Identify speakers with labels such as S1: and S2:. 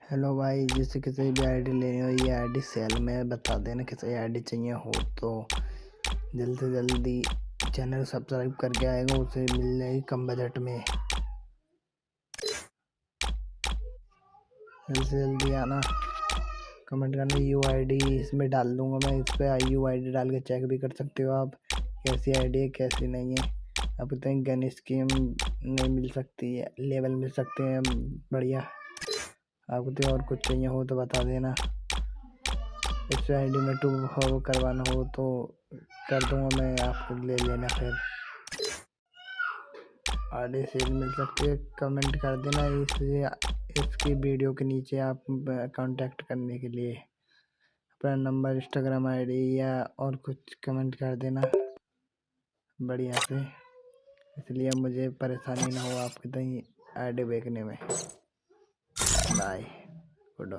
S1: Hello भाई, जिससे किसी भी आईडी लेनी हो ये आईडी सेल में बता देना। किसी आईडी चाहिए हो तो जल्द से जल्दी चैनल सब्सक्राइब करके आएगा, उसे मिल जाएगी कम बजट में। जल्द से जल्दी आना, कमेंट करना। यूआईडी इसमें डाल दूंगा मैं, इस पर यूआईडी डाल के चेक भी कर सकते हो आप कैसी आईडी है कैसी नहीं है। अब तक गन स्कीम नहीं मिल सकती है, लेवल मिल सकते हैं बढ़िया। आपको तो और कुछ चाहिए हो तो बता देना। इस आईडी में टू हो करवाना हो तो कर दूंगा मैं, आपको ले लेना। फिर आईडी सेल मिल सकती है, कमेंट कर देना इसकी वीडियो के नीचे आप कांटेक्ट करने के लिए अपना नंबर, इंस्टाग्राम आईडी या और कुछ कमेंट कर देना बढ़िया से, इसलिए मुझे परेशानी ना हो आपकी आईडी बेचने में। Bye good.